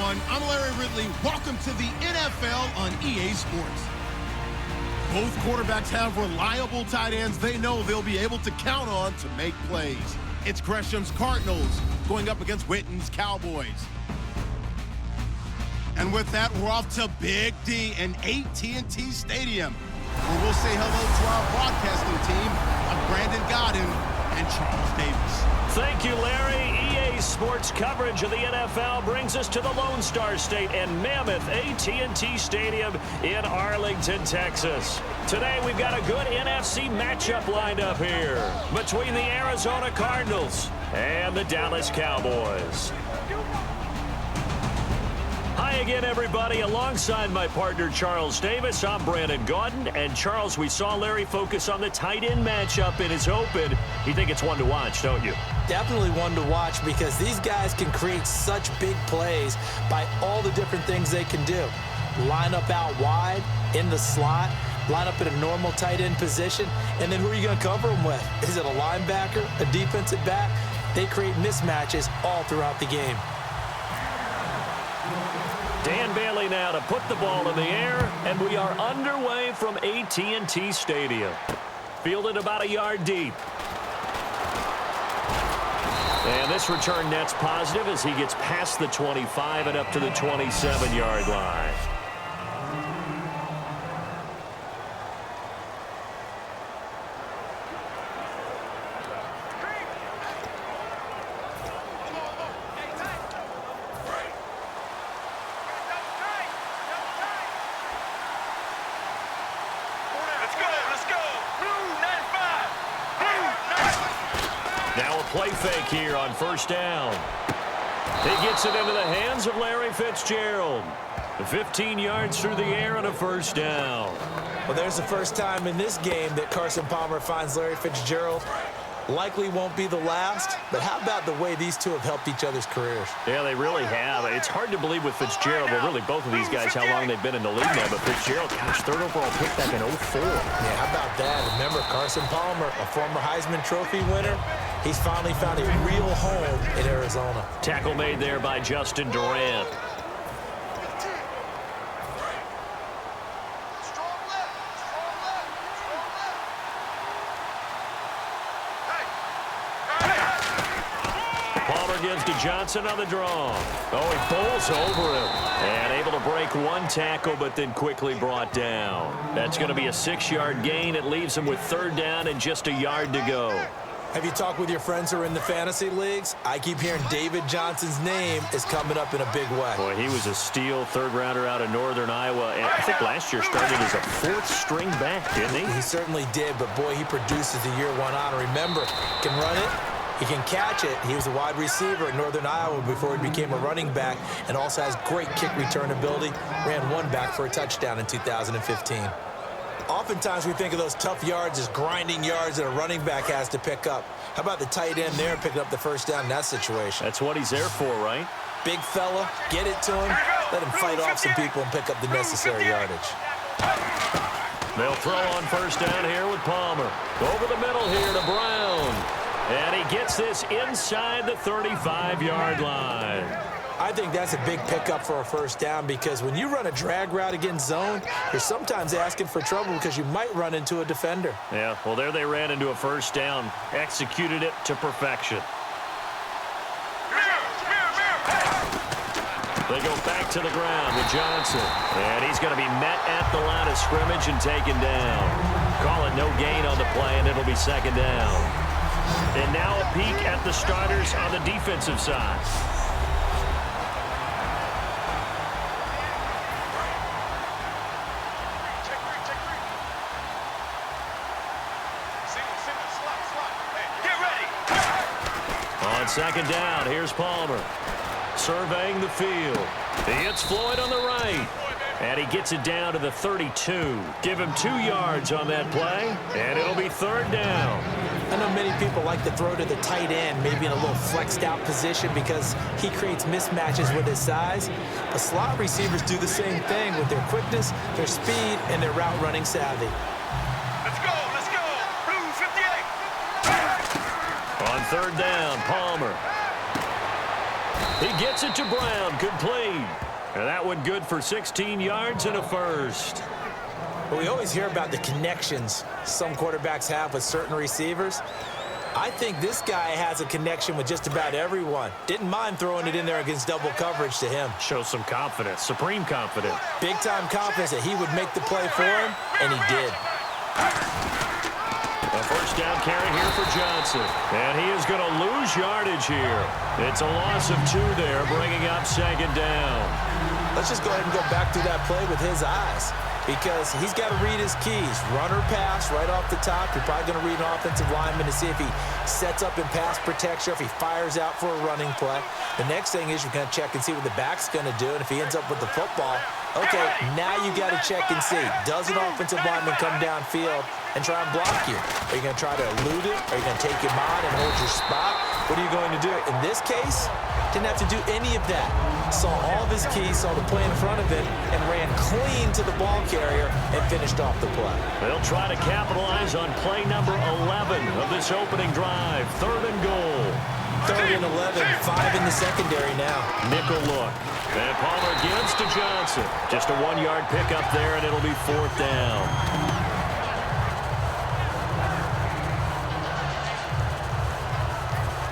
everyone. I'm Larry Ridley. Welcome to the NFL on EA Sports. Both quarterbacks have reliable tight ends they know they'll be able to count on to make plays. It's Gresham's Cardinals going up against Witten's Cowboys. And with that, we're off to Big D and AT&T Stadium, where we'll say hello to our broadcasting team of Brandon Godden and Charles Davis. Thank you, Larry. EA Sports coverage of the NFL brings us to the Lone Star State and mammoth AT&T Stadium in Arlington, Texas. Today, we've got a good NFC matchup lined up here between the Arizona Cardinals and the Dallas Cowboys. Hi again, everybody. Alongside my partner, Charles Davis, I'm Brandon Gaudin. And, Charles, we saw Larry focus on the tight end matchup in his open. You think it's one to watch, don't you? Definitely one to watch because these guys can create such big plays by all the different things they can do. Line up out wide, in the slot, line up in a normal tight end position, and then who are you going to cover them with? Is it a linebacker, a defensive back? They create mismatches all throughout the game. Dan Bailey now to put the ball in the air, and we are underway from AT&T Stadium. Fielded about a yard deep. And this return net's positive as he gets past the 25 and up to the 27-yard line. Play fake here on first down. He gets it into the hands of Larry Fitzgerald. 15 yards through the air and a first down. Well, there's the first time in this game that Carson Palmer finds Larry Fitzgerald. Likely won't be the last, but how about the way these two have helped each other's careers? Yeah, they really have. It's hard to believe with Fitzgerald, but really both of these guys, how long they've been in the league now. But Fitzgerald, gosh, third overall pick back in 04. Yeah, how about that? Remember, Carson Palmer, a former Heisman Trophy winner, he's finally found a real home in Arizona. Tackle made there by Justin Durant. Gives to Johnson on the draw. Oh, he bowls over him. And able to break one tackle, but then quickly brought down. That's going to be a 6-yard gain. It leaves him with third down and just a yard to go. Have you talked with your friends who are in the fantasy leagues? I keep hearing David Johnson's name is coming up in a big way. Boy, he was a steal third-rounder out of Northern Iowa. And I think last year started as a fourth-string back, didn't he? He certainly did, but, boy, he produces the year one on. Remember, can run it. He can catch it. He was a wide receiver at Northern Iowa before he became a running back and also has great kick return ability. Ran one back for a touchdown in 2015. Oftentimes we think of those tough yards as grinding yards that a running back has to pick up. How about the tight end there picking up the first down in that situation? That's what he's there for, right? Big fella, get it to him, let him fight off some people and pick up the necessary yardage. They'll throw on first down here with Palmer. Over the middle here to Brown. And he gets this inside the 35-yard line. I think that's a big pickup for a first down because when you run a drag route against zone, you're sometimes asking for trouble because you might run into a defender. Yeah, well, there they ran into a first down, executed it to perfection. They go back to the ground with Johnson. And he's going to be met at the line of scrimmage and taken down. Call it no gain on the play, and it'll be second down. And now a peek at the starters on the defensive side. On second down, here's Palmer. Surveying the field. He hits Floyd on the right. And he gets it down to the 32. Give him 2 yards on that play, and it'll be third down. I know many people like to throw to the tight end, maybe in a little flexed out position because he creates mismatches with his size. But slot receivers do the same thing with their quickness, their speed, and their route running savvy. Let's go, Blue 58. On third down, Palmer. He gets it to Brown, complete. And that one good for 16 yards and a first. Well, we always hear about the connections some quarterbacks have with certain receivers. I think this guy has a connection with just about everyone. Didn't mind throwing it in there against double coverage to him. Shows some confidence, supreme confidence. Big-time confidence that he would make the play for him, and he did. A first down carry here for Johnson. And he is going to lose yardage here. It's a loss of 2 there, bringing up second down. Let's just go ahead and go back through that play with his eyes, because he's got to read his keys. Run or pass right off the top. You're probably going to read an offensive lineman to see if he sets up in pass protection, if he fires out for a running play. The next thing is you're going to check and see what the back's going to do, and if he ends up with the football, okay, now you got to check and see. Does an offensive lineman come downfield and try and block you? Are you going to try to elude it? Are you going to take him on and hold your spot? What are you going to do? In this case, didn't have to do any of that. Saw all of his keys, saw the play in front of him, and ran clean to the ball carrier and finished off the play. They'll try to capitalize on play number 11 of this opening drive. 3rd and goal. 3rd and 11, 5 in the secondary now. Nickel look. And Palmer gives to Johnson. Just a 1-yard pickup there, and it'll be 4th down.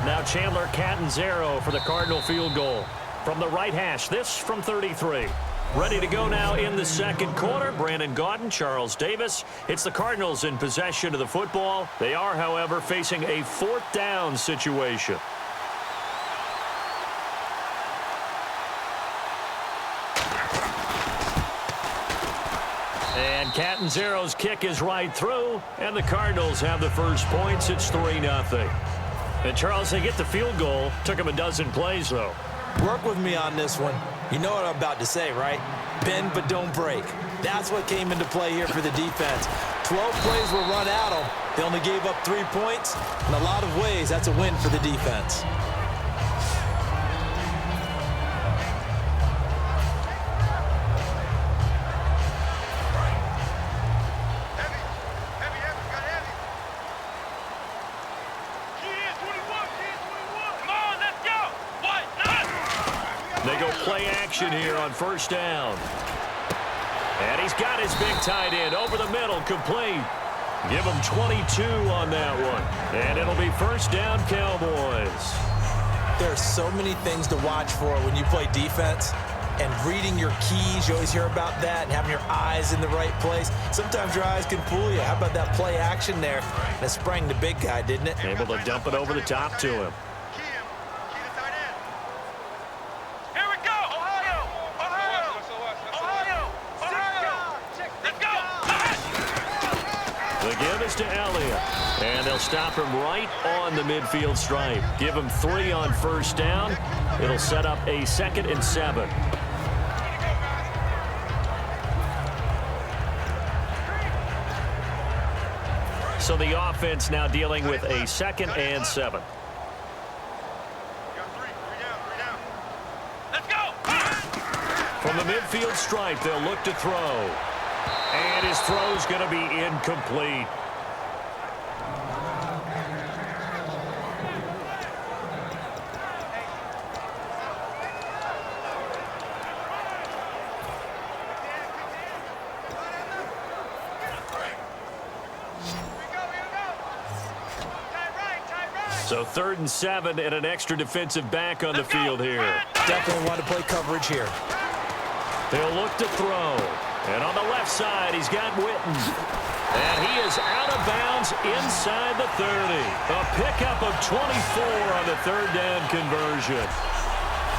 Now Chandler Catanzaro for the Cardinal field goal. From the right hash, this from 33. Ready to go now in the second quarter. Brandon Gaudin, Charles Davis. It's the Cardinals in possession of the football. They are, however, facing a 4th down situation. And Catanzaro's kick is right through, and the Cardinals have the first points. It's 3-0. And, Charles, they get the field goal. Took them a dozen plays, though. Work with me on this one. You know what I'm about to say, right? Bend but don't break. That's what came into play here for the defense. 12 plays were run at them. They only gave up 3 points. In a lot of ways, that's a win for the defense. They go play action here on first down. And he's got his big tight end over the middle, complete. Give him 22 on that one. And it'll be first down, Cowboys. There are so many things to watch for when you play defense. And reading your keys, you always hear about that, and having your eyes in the right place. Sometimes your eyes can fool you. How about that play action there? And it sprang the big guy, didn't it? Able to dump it over the top to him. The give is to Elliott, and they'll stop him right on the midfield stripe. Give him 3 on first down. It'll set up a 2nd and 7. So the offense now dealing with a 2nd and 7. From the midfield stripe, they'll look to throw. And his throw's going to be incomplete. So 3rd and 7 and an extra defensive back on the field here. Definitely want to play coverage here. They'll look to throw. And on the left side, he's got Witten. And he is out of bounds inside the 30. A pickup of 24 on the 3rd down conversion.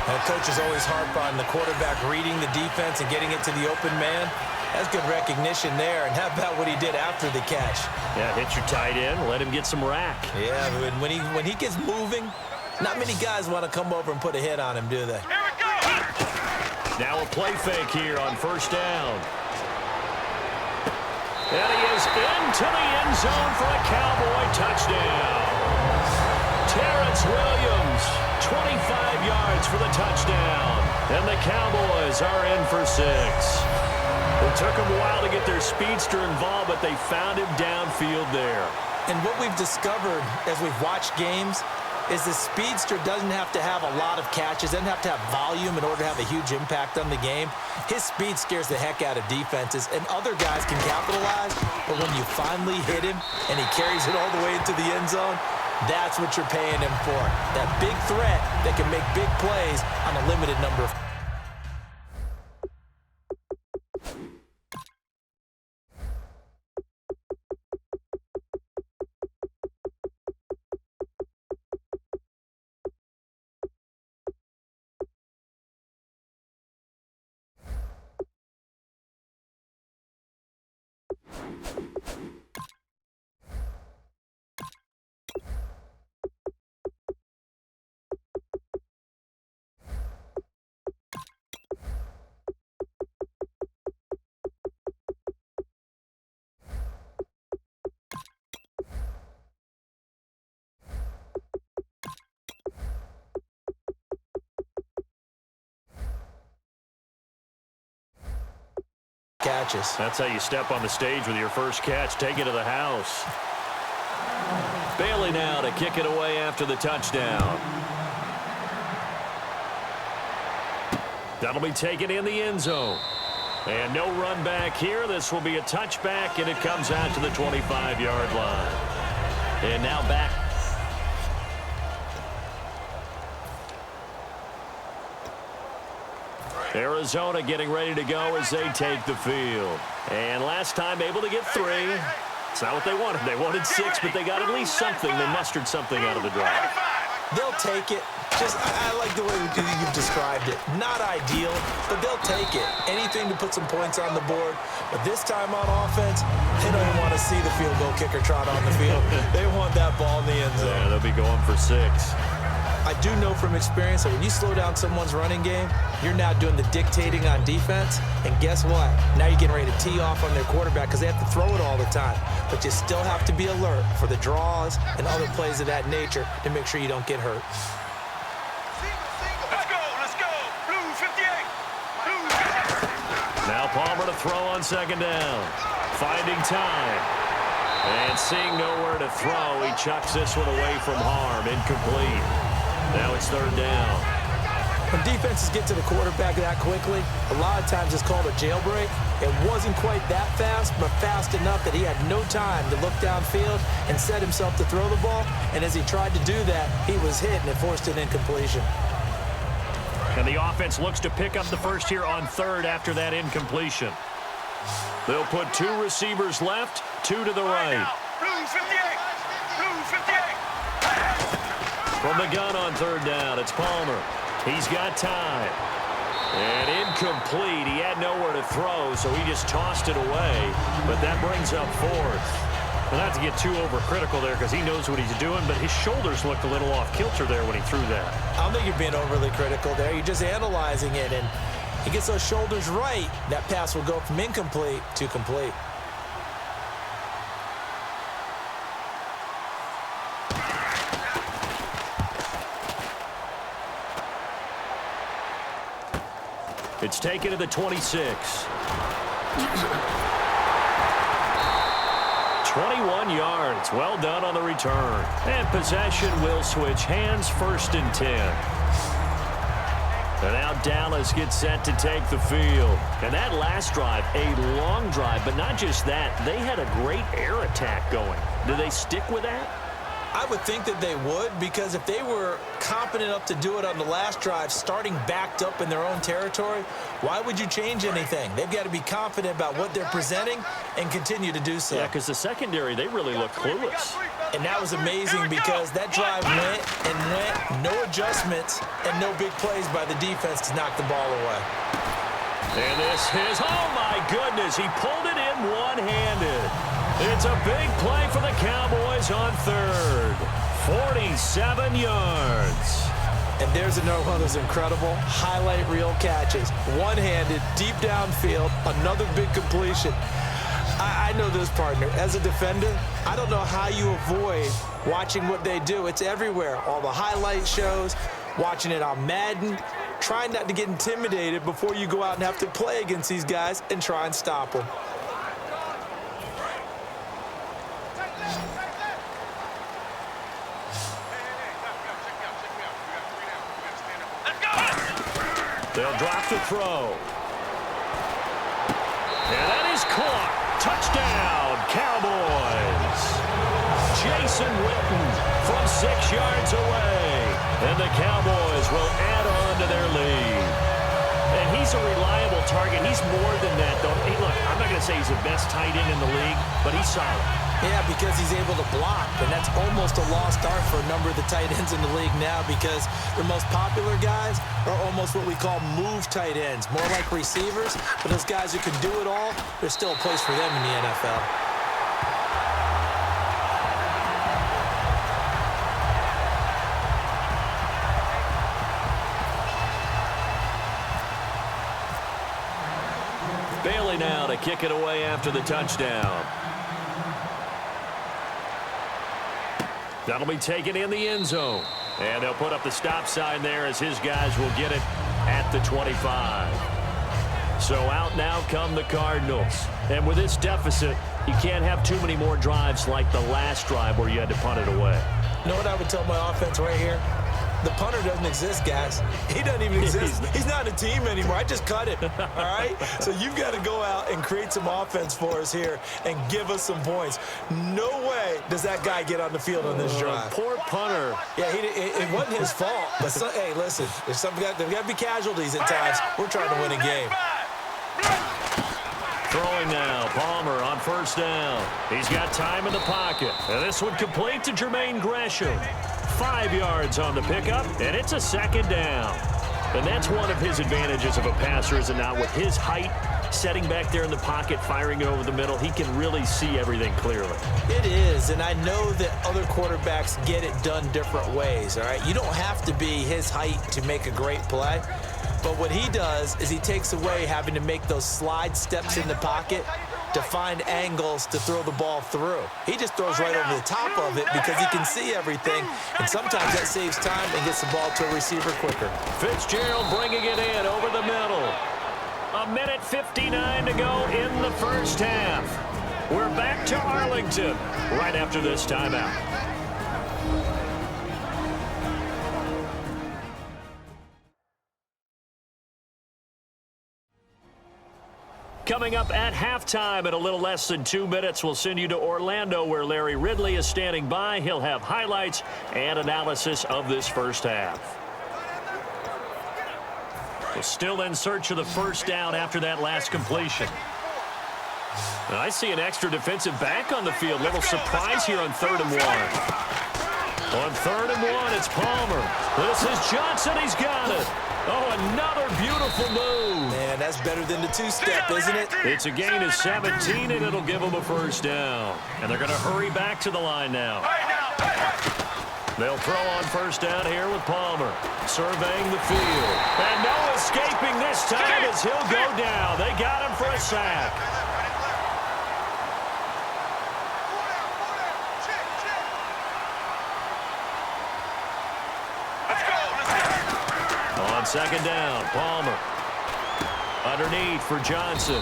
And coaches always harp on the quarterback reading the defense and getting it to the open man. That's good recognition there. And how about what he did after the catch? Yeah, hit your tight end, let him get some rack. Yeah, when he gets moving, not many guys want to come over and put a hit on him, do they? Here we go! Now a play fake here on first down. And he is into the end zone for a Cowboy touchdown. Terrence Williams, 25 yards for the touchdown. And the Cowboys are in for 6. It took them a while to get their speedster involved, but they found him downfield there. And what we've discovered as we've watched games, is the speedster doesn't have to have a lot of catches, doesn't have to have volume in order to have a huge impact on the game. His speed scares the heck out of defenses, and other guys can capitalize, but when you finally hit him and he carries it all the way into the end zone, that's what you're paying him for. That big threat that can make big plays on a limited number of. Catches. That's how you step on the stage with your first catch. Take it to the house. Bailey now to kick it away after the touchdown. That'll be taken in the end zone. And no run back here. This will be a touchback, and it comes out to the 25-yard line. And now back. Arizona getting ready to go as they take the field. And last time able to get 3. It's not what they wanted. They wanted 6, but they got at least something. They mustered something out of the drive. They'll take it. I like the way you've described it. Not ideal, but they'll take it. Anything to put some points on the board. But this time on offense, they don't want to see the field goal kicker trot on the field. They want that ball in the end zone. Yeah, they'll be going for 6. I do know from experience that when you slow down someone's running game, you're now doing the dictating on defense. And guess what? Now you're getting ready to tee off on their quarterback because they have to throw it all the time. But you still have to be alert for the draws and other plays of that nature to make sure you don't get hurt. Let's go. Blue 58. Blue. Now Palmer to throw on second down. Finding time. And seeing nowhere to throw, he chucks this one away from harm. Incomplete. Now it's third down. When defenses get to the quarterback that quickly, a lot of times it's called a jailbreak. It wasn't quite that fast, but fast enough that he had no time to look downfield and set himself to throw the ball. And as he tried to do that, he was hit and it forced an incompletion. And the offense looks to pick up the first here on third after that incompletion. They'll put 2 receivers left, 2 to the right. Blue 58. Blue 58. From the gun on third down, it's Palmer. He's got time. And incomplete. He had nowhere to throw, so he just tossed it away. But that brings up fourth. Well, not to get too overcritical there because he knows what he's doing, but his shoulders looked a little off kilter there when he threw that. I don't think you're being overly critical there. You're just analyzing it, and he gets those shoulders right. That pass will go from incomplete to complete. It's taken to the 26. 21 yards. Well done on the return. And possession will switch hands, 1st and 10. And now Dallas gets set to take the field. And that last drive, a long drive, but not just that. They had a great air attack going. Do they stick with that? I would think that they would, because if they were competent enough to do it on the last drive, starting backed up in their own territory, why would you change anything? They've got to be confident about what they're presenting and continue to do so. Yeah, because the secondary, they really looked clueless. And that was amazing because that drive went and went, no adjustments, and no big plays by the defense to knock the ball away. And this is, oh my goodness, he pulled it in one-handed. It's a big play for the Cowboys on third. 47 yards. And there's another one of those incredible highlight reel catches. One-handed, deep downfield, another big completion. I know this, partner. As a defender, I don't know how you avoid watching what they do. It's everywhere. All the highlight shows, watching it on Madden, trying not to get intimidated before you go out and have to play against these guys and try and stop them. They'll drop to throw. And that is caught. Touchdown, Cowboys. Jason Witten from 6 yards away. And the Cowboys will add on to their lead. And he's a reliable target. He's more than that, though. Hey, look, I'm not going to say he's the best tight end in the league, but he's solid. Yeah, because he's able to block, and that's almost a lost art for a number of the tight ends in the league now because the most popular guys are almost what we call move tight ends, more like receivers, but those guys who can do it all, there's still a place for them in the NFL. Bailey now to kick it away after the touchdown. That'll be taken in the end zone. And they'll put up the stop sign there as his guys will get it at the 25. So out now come the Cardinals. And with this deficit, you can't have too many more drives like the last drive where you had to punt it away. You know what I would tell my offense right here? The punter doesn't exist, guys. He doesn't even exist. He's not a team anymore. I just cut him, all right? So you've got to go out and create some offense for us here and give us some points. No way does that guy get on the field on this drive. Poor punter. Yeah, it wasn't his fault. But hey, listen, there's got to be casualties at times. We're trying to win a game. Throwing now, Palmer on first down. He's got time in the pocket. And this one complete to Jermaine Gresham. 5 yards on the pickup, and it's a second down. And that's one of his advantages of a passer, is it not? With his height, setting back there in the pocket, firing it over the middle, he can really see everything clearly. It is, and I know that other quarterbacks get it done different ways, all right? You don't have to be his height to make a great play. But what he does is he takes away having to make those slide steps in the pocket to find angles to throw the ball through. He just throws right over the top of it because he can see everything, and sometimes that saves time and gets the ball to a receiver quicker. Fitzgerald bringing it in over the middle. 1:59 to go in the first half. We're back to Arlington right after this timeout. Coming up at halftime in a little less than 2 minutes, we'll send you to Orlando where Larry Ridley is standing by. He'll have highlights and analysis of this first half. We're still in search of the first down after that last completion. And I see an extra defensive back on the field. Little surprise here on 3rd and 1. On 3rd and 1, it's Palmer. This is Johnson. He's got it. Oh, another beautiful move. Man, that's better than the two-step, isn't it? It's a gain of 17, and it'll give them a first down. And they're going to hurry back to the line now. They'll throw on first down here with Palmer. Surveying the field. And no escaping this time as he'll go down. They got him for a sack. On second down, Palmer. Underneath for Johnson.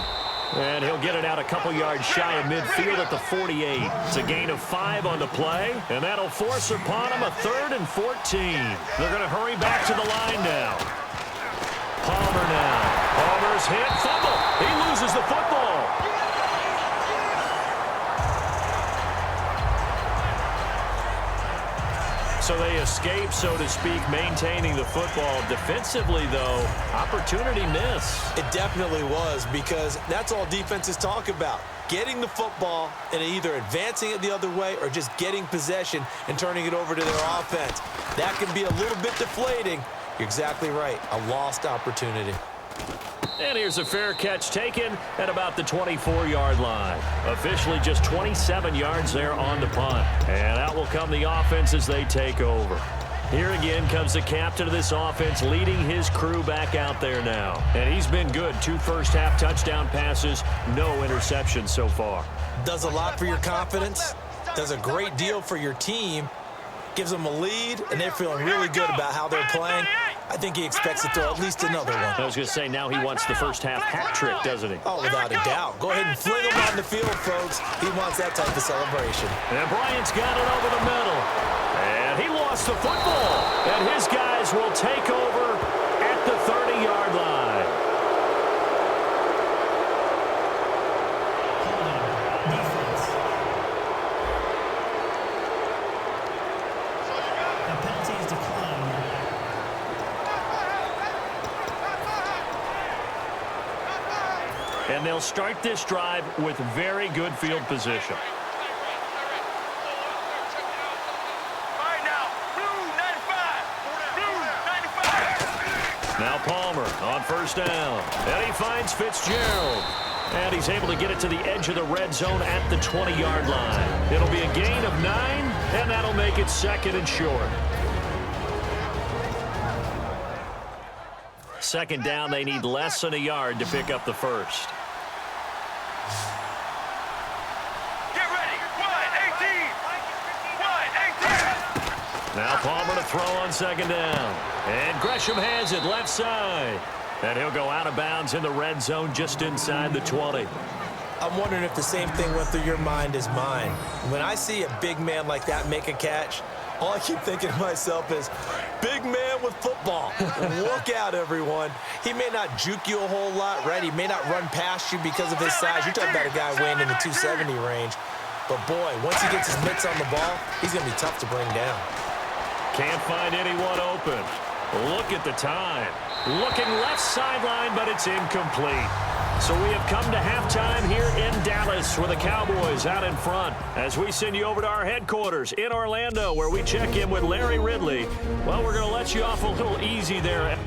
And he'll get it out a couple yards shy of midfield at the 48. It's a gain of 5 on the play, and that'll force upon him a 3rd and 14. They're going to hurry back to the line now. Palmer now. Palmer's hit. Fumble. He loses the football. So they escape, so to speak, maintaining the football. Defensively, though, opportunity miss. It definitely was, because that's all defenses talk about. Getting the football and either advancing it the other way or just getting possession and turning it over to their offense. That can be a little bit deflating. You're exactly right. A lost opportunity. And here's a fair catch taken at about the 24-yard line. Officially just 27 yards there on the punt. And out will come the offense as they take over. Here again comes the captain of this offense leading his crew back out there now. And he's been good. 2 first-half touchdown passes, no interceptions so far. Does a lot for your confidence. Does a great deal for your team. Gives them a lead, and they're feeling really good about how they're playing. I think he expects to throw at least another one. I was going to say, now he wants the first-half hat trick, doesn't he? Oh, without a doubt. Go ahead and fling him on the field, folks. He wants that type of celebration. And Bryant's got it over the middle. He lost the football, and his guys will take over at the 30-yard line. And they'll start this drive with very good field position. All right, now, blue 95. Blue 95. Now Palmer on first down. And he finds Fitzgerald. And he's able to get it to the edge of the red zone at the 20-yard line. It'll be a gain of 9, and that'll make it 2nd and short. 2nd down, they need less than a yard to pick up the first. Get ready. Wide 18. Wide 18. Now Palmer to throw on 2nd down. And Gresham has it left side. And he'll go out of bounds in the red zone just inside the 20. I'm wondering if the same thing went through your mind as mine. When I see a big man like that make a catch, all I keep thinking to myself is, big man with football. Look out, everyone. He may not juke you a whole lot, right? He may not run past you because of his size. You're talking about a guy weighing in the 270 range. But, boy, once he gets his mitts on the ball, he's going to be tough to bring down. Can't find anyone open. Look at the time. Looking left sideline, but it's incomplete. So we have come to halftime here in Dallas with the Cowboys out in front. As we send you over to our headquarters in Orlando where we check in with Larry Ridley. Well, we're going to let you off a little easy there.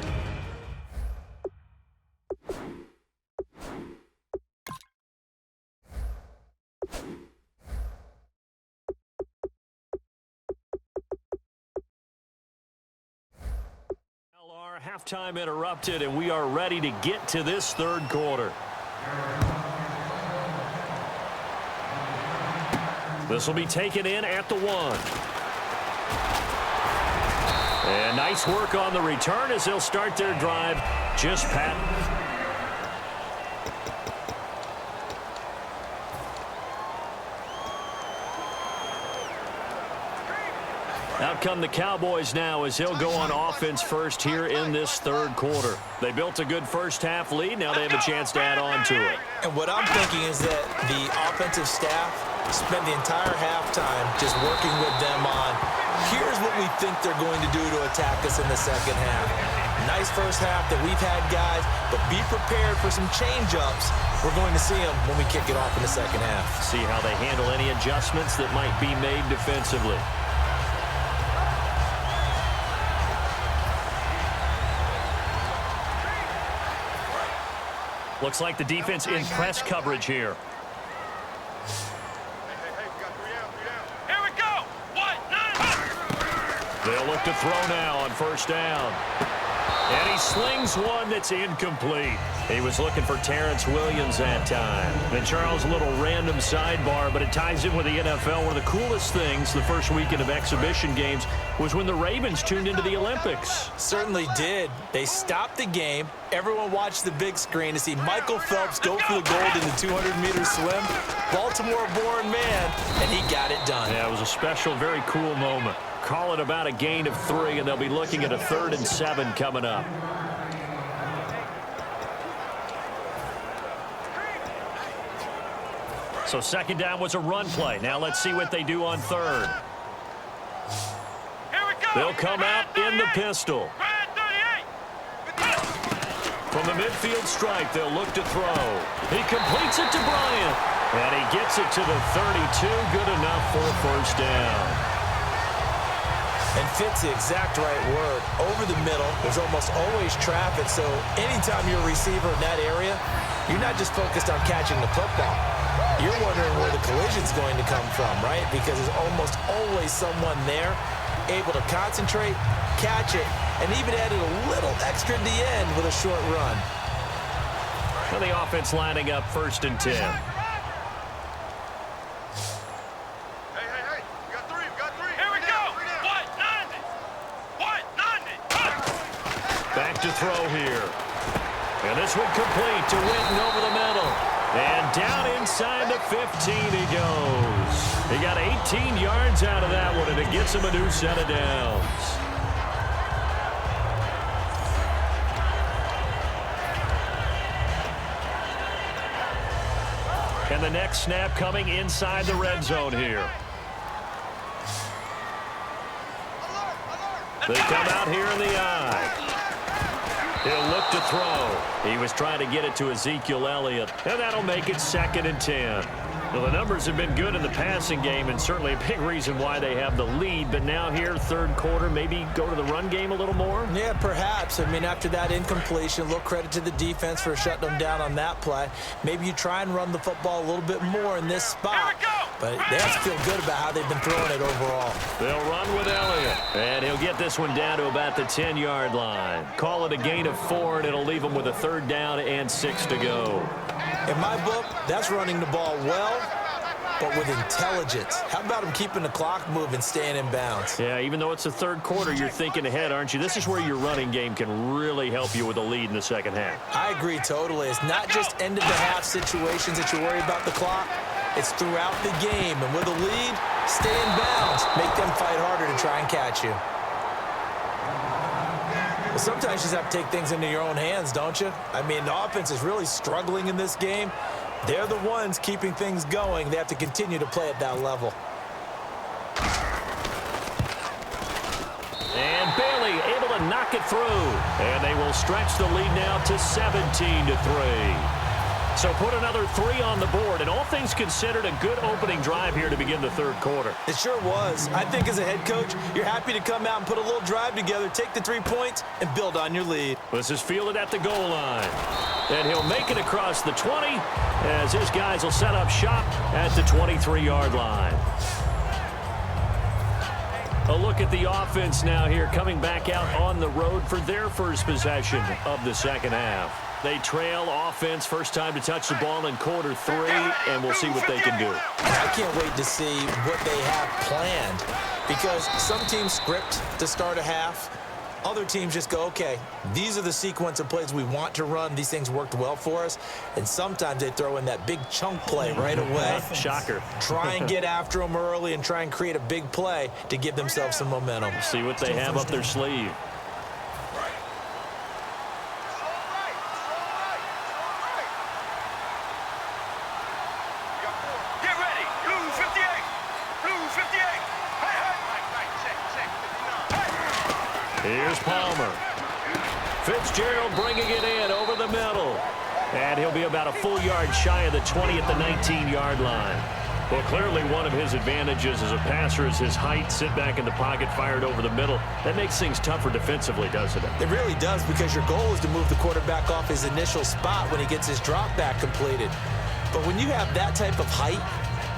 Our halftime interrupted, and we are ready to get to this 3rd quarter. This will be taken in at the 1. And nice work on the return as they'll start their drive. Just pat. Out come the Cowboys now as he'll go on offense first here in this 3rd quarter. They built a good first-half lead. Now they have a chance to add on to it. And what I'm thinking is that the offensive staff spent the entire halftime just working with them on, here's what we think they're going to do to attack us in the 2nd half. Nice first half that we've had, guys, but be prepared for some change-ups. We're going to see them when we kick it off in the 2nd half. See how they handle any adjustments that might be made defensively. Looks like the defense in press coverage here. Here we go. What? They'll look to throw now on first down. And he slings one that's incomplete. He was looking for Terrence Williams that time. And Charles, a little random sidebar, but it ties in with the NFL. One of the coolest things the first weekend of exhibition games was when the Ravens tuned into the Olympics. Certainly did. They stopped the game. Everyone watched the big screen to see Michael Phelps go for the gold in the 200-meter swim. Baltimore-born man, and he got it done. Yeah, it was a special, very cool moment. Call it about a gain of 3, and they'll be looking at a 3rd and 7 coming up. So 2nd down was a run play. Now let's see what they do on 3rd. Here we go. They'll come out in the pistol. From the midfield strike, they'll look to throw. He completes it to Bryant. And he gets it to the 32. Good enough for a first down. And fits the exact right word. Over the middle, there's almost always traffic, so anytime you're a receiver in that area, you're not just focused on catching the football. You're wondering where the collision's going to come from, right? Because there's almost always someone there able to concentrate, catch it, and even added a little extra at the end with a short run. Well, the offense lining up 1st and 10. Back to throw here. And this one complete to Witten over the middle. And down inside the 15 he goes. He got 18 yards out of that one, and it gets him a new set of downs. And the next snap coming inside the red zone here. They come out here in the I. He'll look to throw. He was trying to get it to Ezekiel Elliott, and that'll make it 2nd and 10. Well, the numbers have been good in the passing game, and certainly a big reason why they have the lead. But now here, 3rd quarter, maybe go to the run game a little more? Yeah, perhaps. I mean, after that incompletion, a little credit to the defense for shutting them down on that play. Maybe you try and run the football a little bit more in this spot. But they have to feel good about how they've been throwing it overall. They'll run with Elliott, and he'll get this one down to about the 10-yard line. Call it a gain of 4, and it'll leave them with a 3rd down and 6 to go. In my book, that's running the ball well, but with intelligence. How about him keeping the clock moving, staying in bounds? Yeah, even though it's the 3rd quarter, you're thinking ahead, aren't you? This is where your running game can really help you with a lead in the 2nd half. I agree totally. It's not just end-of-the-half situations that you worry about the clock. It's throughout the game. And with a lead, stay in bounds. Make them fight harder to try and catch you. Well, sometimes you just have to take things into your own hands, don't you? I mean, the offense is really struggling in this game. They're the ones keeping things going. They have to continue to play at that level. And Bailey able to knock it through. And they will stretch the lead now to 17-3. So put another 3 on the board, and all things considered, a good opening drive here to begin the 3rd quarter. It sure was. I think as a head coach, you're happy to come out and put a little drive together, take the 3 points, and build on your lead. This is fielded at the goal line. And he'll make it across the 20 as his guys will set up shop at the 23-yard line. A look at the offense now here, coming back out on the road for their first possession of the 2nd half. They trail offense, first time to touch the ball in quarter 3, and we'll see what they can do. I can't wait to see what they have planned, because some teams script to start a half. Other teams just go, okay, these are the sequence of plays we want to run. These things worked well for us. And sometimes they throw in that big chunk play right away. Shocker. Try and get after them early and try and create a big play to give themselves some momentum. See what they have up their sleeve. Here's Palmer. Fitzgerald bringing it in over the middle. And he'll be about a full yard shy of the 20 at the 19-yard line. Well, clearly one of his advantages as a passer is his height. Sit back in the pocket, fired over the middle. That makes things tougher defensively, doesn't it? It really does, because your goal is to move the quarterback off his initial spot when he gets his drop back completed. But when you have that type of height,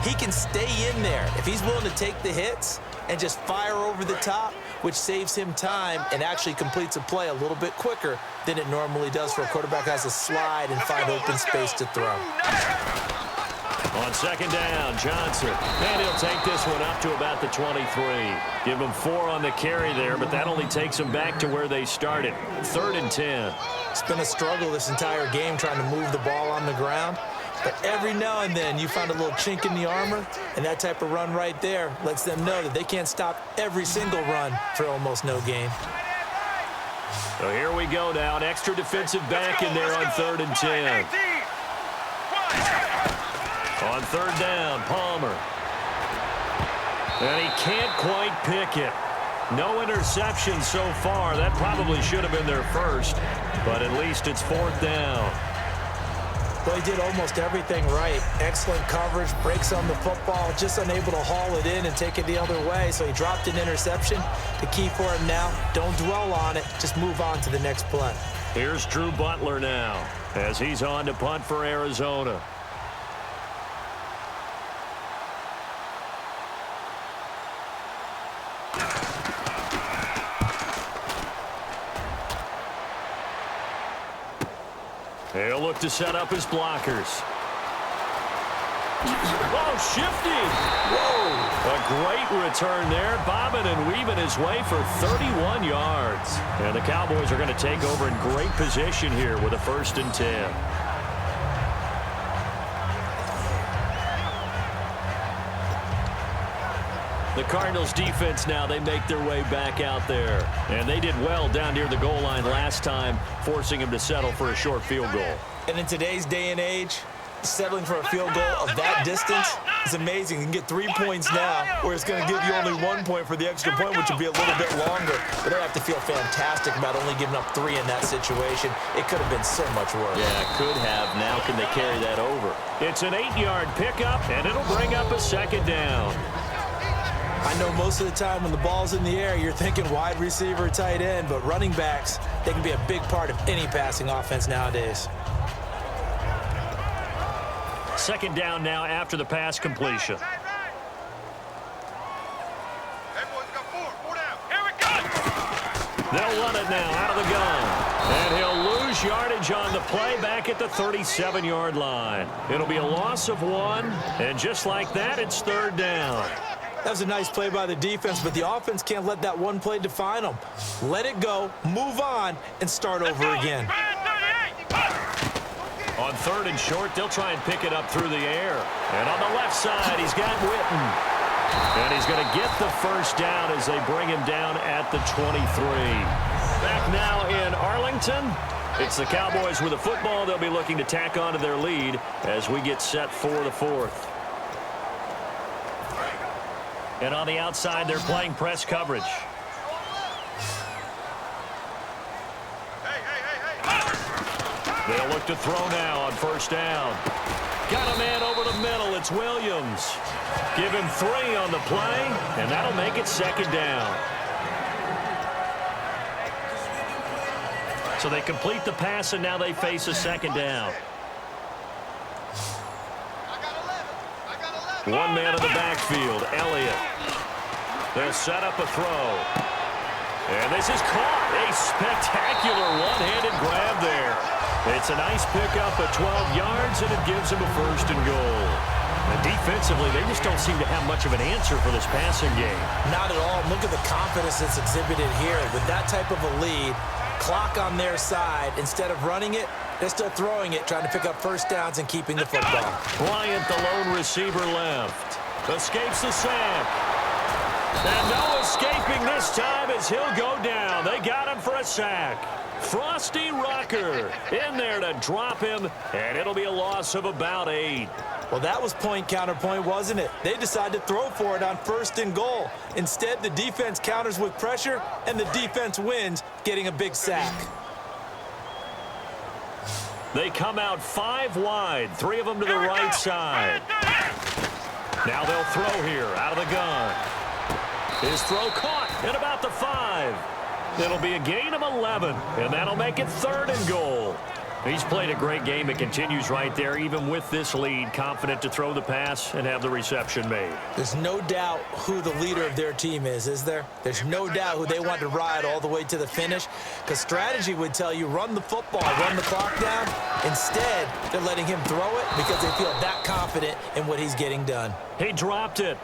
he can stay in there. If he's willing to take the hits and just fire over the top, which saves him time and actually completes a play a little bit quicker than it normally does for a quarterback who has to slide and find open space to throw. On 2nd down, Johnson. And he'll take this one up to about the 23. Give him 4 on the carry there, but that only takes them back to where they started. 3rd and 10. It's been a struggle this entire game trying to move the ball on the ground. But every now and then you find a little chink in the armor, and that type of run right there lets them know that they can't stop every single run for almost no gain. So here we go now, an extra defensive back in there on 3rd and 10. On 3rd down, Palmer. And he can't quite pick it. No interception so far. That probably should have been their first, but at least it's 4th down. Well, he did almost everything right. Excellent coverage, breaks on the football, just unable to haul it in and take it the other way. So he dropped an interception. The key for him now, don't dwell on it. Just move on to the next play. Here's Drew Butler now as he's on to punt for Arizona. He'll look to set up his blockers. Oh, shifty. Whoa. A great return there. Bobbing and weaving his way for 31 yards. And the Cowboys are going to take over in great position here with a 1st and 10. The Cardinals defense now, they make their way back out there. And they did well down near the goal line last time, forcing him to settle for a short field goal. And in today's day and age, settling for a field goal of that distance It's amazing. You can get 3 points now, or it's going to give you only 1 point for the extra point, which would be a little bit longer. But they have to feel fantastic about only giving up 3 in that situation. It could have been so much worse. Yeah, could have. Now can they carry that over? It's an 8-yard pickup, and it'll bring up a second down. I know most of the time when the ball's in the air, you're thinking wide receiver, tight end, but running backs, they can be a big part of any passing offense nowadays. Second down now after the pass completion. Hey, boys, got 4 down. Here we go. They'll run it now out of the gun. And he'll lose yardage on the play back at the 37-yard line. It'll be a loss of 1, and just like that, it's third down. That was a nice play by the defense, but the offense can't let that one play define them. Let it go, move on, and start over again. On third and short, they'll try and pick it up through the air. And on the left side, he's got Witten. And he's going to get the first down as they bring him down at the 23. Back now in Arlington. It's the Cowboys with the football. They'll be looking to tack on to their lead as we get set for the fourth. And on the outside, they're playing press coverage. They'll look to throw now on first down. Got a man over the middle. It's Williams. Give him 3 on the play, and that'll make it second down. So they complete the pass, and now they face a second down. 1 man in the backfield, Elliott. They'll set up a throw. And this is caught. A spectacular one-handed grab there. It's a nice pickup at 12 yards, and it gives him a first and goal. And defensively, they just don't seem to have much of an answer for this passing game. Not at all. Look at the confidence that's exhibited here. With that type of a lead, clock on their side, instead of running it, they're still throwing it, trying to pick up first downs and keeping the football. Bryant, the lone receiver, left. Escapes the sack. And no escaping this time as he'll go down. They got him for a sack. Frosty Rucker in there to drop him, and it'll be a loss of about 8. Well, that was point counterpoint, wasn't it? They decided to throw for it on first and goal. Instead, the defense counters with pressure, and the defense wins, getting a big sack. They come out 5 wide, 3 of them to the right side. Now they'll throw here out of the gun. His throw caught at about the 5. It'll be a gain of 11, and that'll make it third and goal. He's played a great game. It continues right there, even with this lead, confident to throw the pass and have the reception made. There's no doubt who the leader of their team is there? There's no doubt who they want to ride all the way to the finish, because strategy would tell you run the football, run the clock down. Instead, they're letting him throw it because they feel that confident in what he's getting done. He dropped it.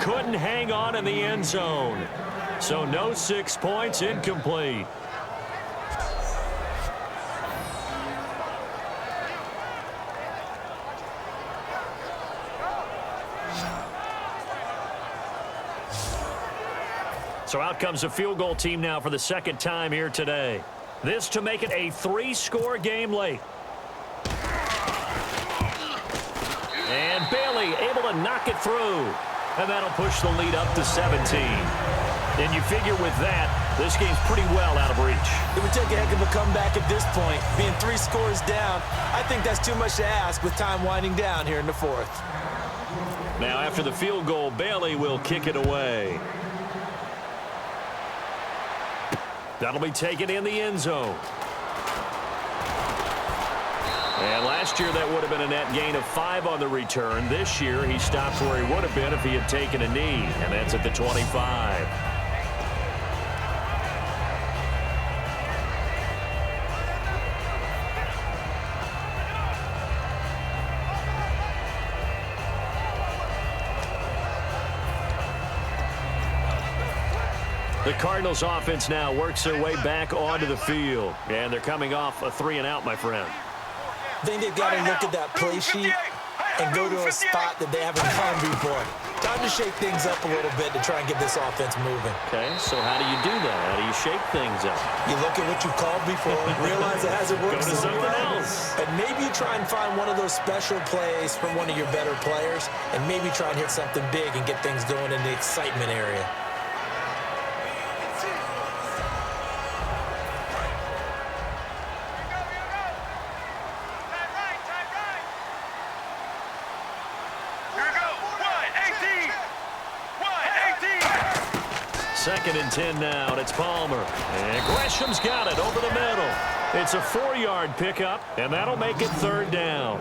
Couldn't hang on in the end zone. So no 6 points, incomplete. So out comes the field goal team now for the second time here today. This to make it a 3-score game late. And Bailey able to knock it through. And that'll push the lead up to 17. And you figure with that, this game's pretty well out of reach. It would take a heck of a comeback at this point. Being 3 scores down, I think that's too much to ask with time winding down here in the fourth. Now after the field goal, Bailey will kick it away. That'll be taken in the end zone. And last year, that would have been a net gain of 5 on the return. This year, he stopped where he would have been if he had taken a knee, and that's at the 25. The Cardinals offense now works their way back onto the field. And they're coming off a 3-and-out, my friend. I think they've got to look at that play sheet and go to a spot that they haven't gone before. Time to shake things up a little bit to try and get this offense moving. Okay, so how do you do that? How do you shake things up? You look at what you called before, realize it hasn't worked Go to so something well, else. and maybe you try and find one of those special plays from one of your better players, and maybe try and hit something big and get things going in the excitement area. Second and 10 now, and it's Palmer. And Gresham's got it over the middle. It's a 4-yard pickup, and that'll make it third down.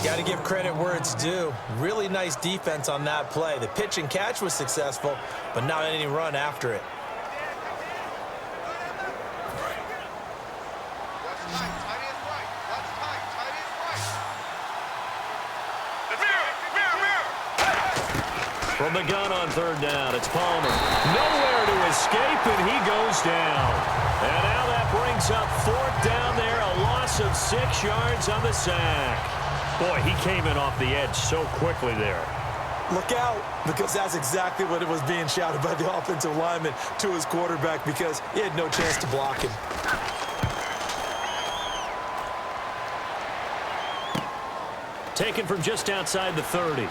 Got to give credit where it's due. Really nice defense on that play. The pitch and catch was successful, but not any run after it. From the gun on third down, it's Palmer. Nowhere to escape, and he goes down. And now that brings up fourth down there, a loss of 6 yards on the sack. Boy, he came in off the edge so quickly there. Look out, because that's exactly what it was being shouted by the offensive lineman to his quarterback, because he had no chance to block him. Taken from just outside the 30.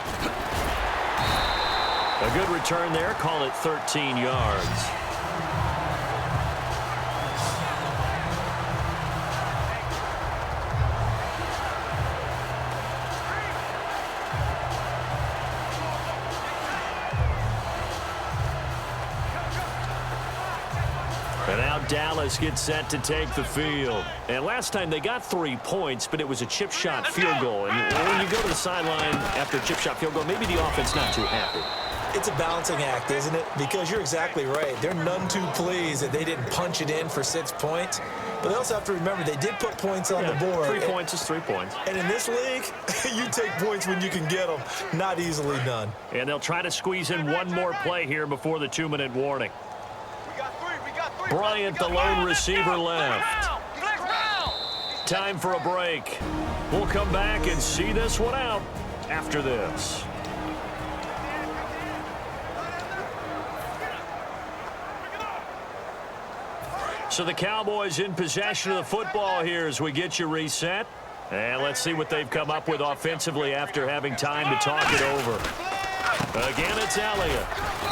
A good return there. Call it 13 yards. And now Dallas gets set to take the field. And last time they got 3 points, but it was a chip shot field goal. And when you go to the sideline after a chip shot field goal, maybe the offense not too happy. It's a balancing act, isn't it? Because you're exactly right. They're none too pleased that they didn't punch it in for 6 points. But they also have to remember they did put points on the board. 3 points is 3 points. And in this league, you take points when you can get them. Not easily done. And they'll try to squeeze in one more play here before the 2-minute warning. Bryant, the lone receiver, left. Time for a break. We'll come back and see this one out after this. So the Cowboys in possession of the football here as we get you reset. And let's see what they've come up with offensively after having time to talk it over. Again, it's Elliott.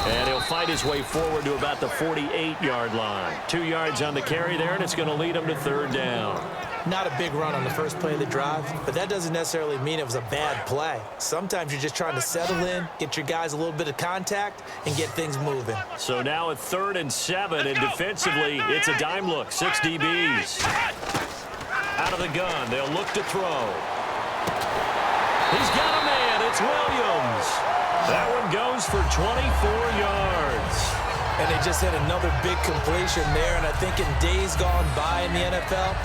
And he'll fight his way forward to about the 48-yard line. 2 yards on the carry there, and it's going to lead him to third down. Not a big run on the first play of the drive, but that doesn't necessarily mean it was a bad play. Sometimes you're just trying to settle in, get your guys a little bit of contact, and get things moving. So now at 3rd and 7, and defensively, it's a dime look. 6 DBs. Out of the gun, they'll look to throw. He's got a man. It's Williams. That one goes for 24 yards. And they just had another big completion there, and I think in days gone by in the NFL,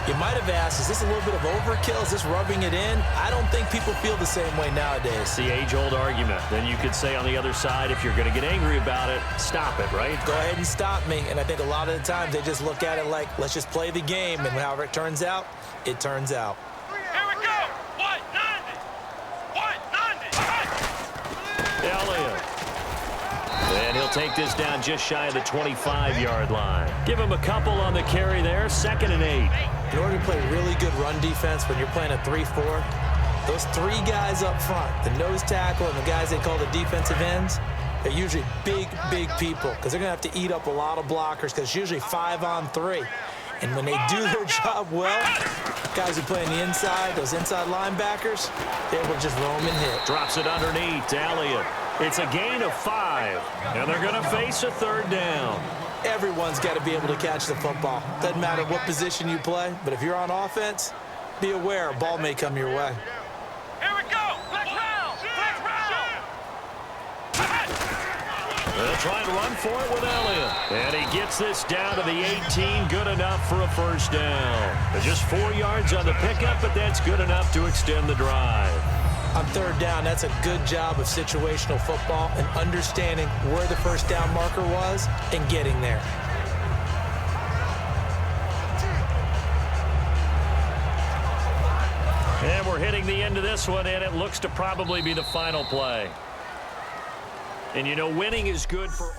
you might have asked, is this a little bit of overkill? Is this rubbing it in? I don't think people feel the same way nowadays. It's the age-old argument. Then you could say on the other side, if you're going to get angry about it, stop it, right? Go ahead and stop me. And I think a lot of the times they just look at it like, let's just play the game, and however it turns out, it turns out. Here we go. 190. 190. Elliott. And he'll take this down just shy of the 25-yard line. Give him a couple on the carry there. 2nd and 8. In order to play really good run defense when you're playing a 3-4, those 3 guys up front, the nose tackle and the guys they call the defensive ends, they're usually big, big people because they're going to have to eat up a lot of blockers because it's usually 5 on 3. And when they do their job well, guys who play on the inside, those inside linebackers, they're able to just roam and hit. Drops it underneath to Elliott. It's a gain of 5, and they're going to face a 3rd down. Everyone's got to be able to catch the football. Doesn't matter what position you play, but if you're on offense, be aware a ball may come your way. Here we go. Flex round. Flex round. They'll try and run for it with Elliott. And he gets this down to the 18. Good enough for a first down. Just 4 yards on the pickup, but that's good enough to extend the drive. On 3rd down, that's a good job of situational football and understanding where the first down marker was and getting there. And we're we're hitting the end of this one, and it looks to probably be the final play. And, you know, winning is good for